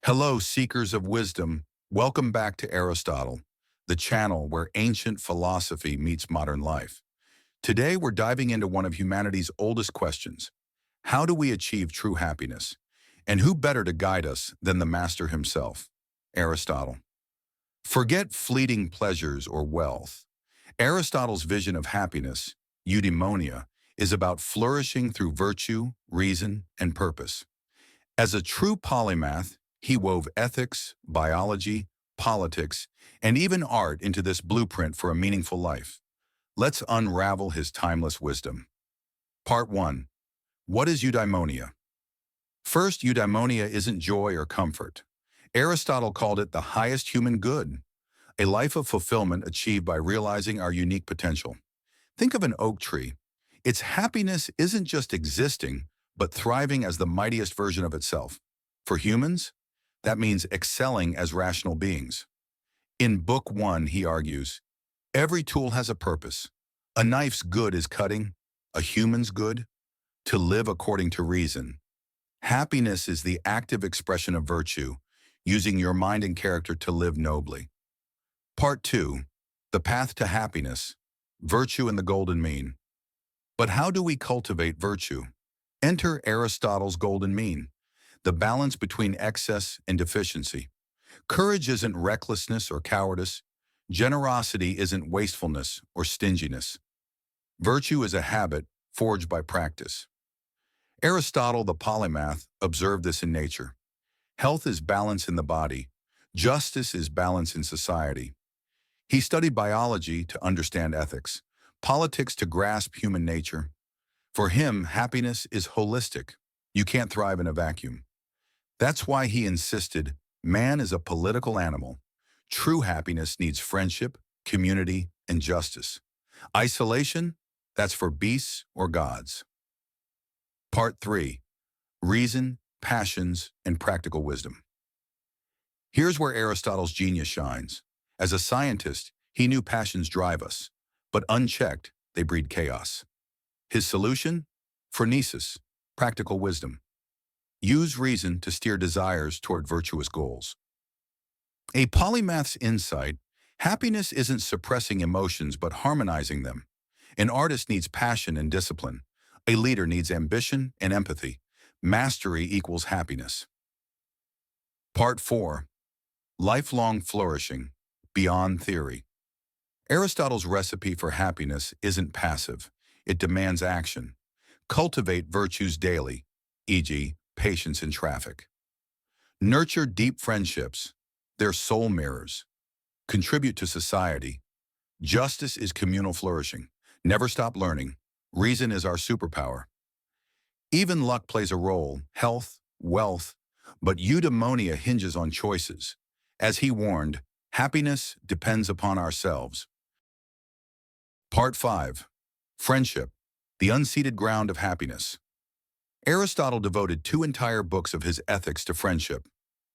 Hello, seekers of wisdom. Welcome back to Aristotle, the channel where ancient philosophy meets modern life. Today, we're diving into one of humanity's oldest questions. How do we achieve true happiness? And who better to guide us than the master himself, Aristotle? Forget fleeting pleasures or wealth. Aristotle's vision of happiness, eudaimonia, is about flourishing through virtue, reason, and purpose. As a true polymath, he wove ethics, biology, politics, and even art into this blueprint for a meaningful life. Let's unravel his timeless wisdom. Part 1. What is eudaimonia? First, eudaimonia isn't joy or comfort. Aristotle called it the highest human good, a life of fulfillment achieved by realizing our unique potential. Think of an oak tree. Its happiness isn't just existing, but thriving as the mightiest version of itself. For humans, that means excelling as rational beings. In Book 1, he argues, every tool has a purpose. A knife's good is cutting, a human's good, to live according to reason. Happiness is the active expression of virtue, using your mind and character to live nobly. Part 2, the path to happiness, virtue and the golden mean. But how do we cultivate virtue? Enter Aristotle's golden mean, the balance between excess and deficiency. Courage isn't recklessness or cowardice. Generosity isn't wastefulness or stinginess. Virtue is a habit forged by practice. Aristotle, the polymath, observed this in nature. Health is balance in the body. Justice is balance in society. He studied biology to understand ethics, politics to grasp human nature. For him, happiness is holistic. You can't thrive in a vacuum. That's why he insisted man is a political animal. True happiness needs friendship, community, and justice. Isolation, that's for beasts or gods. Part 3. Reason, passions, and practical wisdom. Here's where Aristotle's genius shines. As a scientist, he knew passions drive us, but unchecked, they breed chaos. His solution? Phronesis, practical wisdom. Use reason to steer desires toward virtuous goals. A polymath's insight, happiness isn't suppressing emotions but harmonizing them. An artist needs passion and discipline. A leader needs ambition and empathy. Mastery equals happiness. Part 4. Lifelong flourishing, beyond theory. Aristotle's recipe for happiness isn't passive. It demands action. Cultivate virtues daily, e.g., patience in traffic. Nurture deep friendships. They're soul mirrors. Contribute to society. Justice is communal flourishing. Never stop learning. Reason is our superpower. Even luck plays a role, health, wealth, but eudaimonia hinges on choices. As he warned, happiness depends upon ourselves. Part 5. Friendship, the unceded ground of happiness. Aristotle devoted 2 entire books of his ethics to friendship.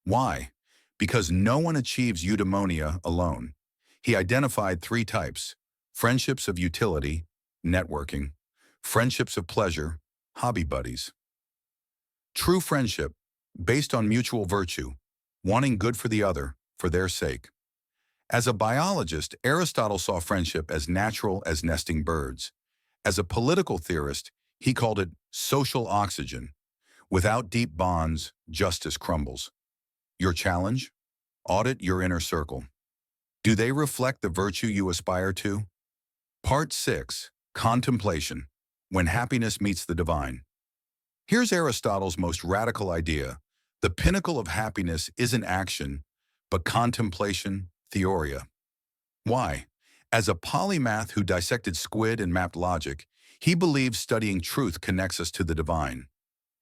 Why? Because no one achieves eudaimonia alone. He identified 3 types: friendships of utility, networking; friendships of pleasure, hobby buddies. True friendship, based on mutual virtue, wanting good for the other, for their sake. As a biologist, Aristotle saw friendship as natural as nesting birds. As a political theorist, he called it social oxygen. Without deep bonds, justice crumbles. Your challenge? Audit your inner circle. Do they reflect the virtue you aspire to? Part 6. Contemplation, when happiness meets the divine. Here's Aristotle's most radical idea. The pinnacle of happiness isn't action, but contemplation, theoria. Why? As a polymath who dissected squid and mapped logic, he believes studying truth connects us to the divine.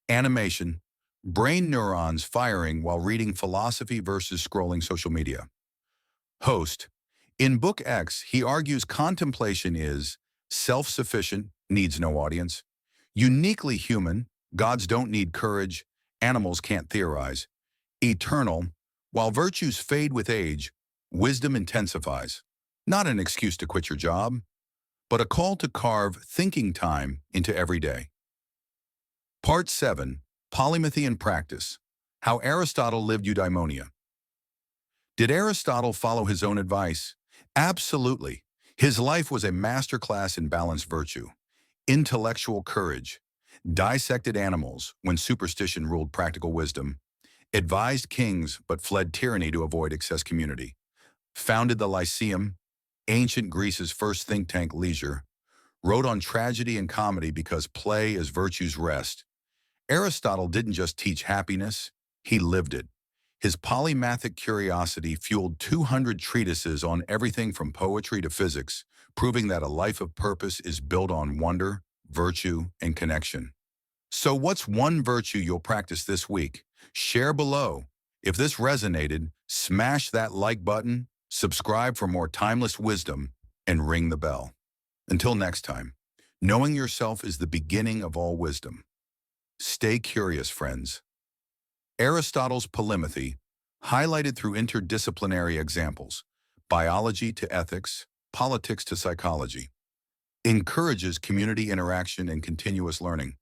Animation, brain neurons firing while reading philosophy versus scrolling social media. Host, in Book X, he argues contemplation is self-sufficient, needs no audience; uniquely human, gods don't need courage, animals can't theorize; eternal, while virtues fade with age, wisdom intensifies. Not an excuse to quit your job, but a call to carve thinking time into every day. Part 7. Polymathy in practice, How Aristotle lived eudaimonia. Did Aristotle follow his own advice? Absolutely. His life was a masterclass in balanced virtue, intellectual courage, dissected animals when superstition ruled practical wisdom, advised kings but fled tyranny to avoid excess community, founded the Lyceum, ancient Greece's first think tank leisure, wrote on tragedy and comedy because play is virtue's rest. Aristotle didn't just teach happiness, he lived it. His polymathic curiosity fueled 200 treatises on everything from poetry to physics, proving that a life of purpose is built on wonder, virtue, and connection. So what's one virtue you'll practice this week? Share below. If this resonated, smash that like button, subscribe for more timeless wisdom, and ring the bell. Until next time, knowing yourself is the beginning of all wisdom. Stay curious, friends. Aristotle's polymathy, highlighted through interdisciplinary examples, biology to ethics, politics to psychology, encourages community interaction and continuous learning.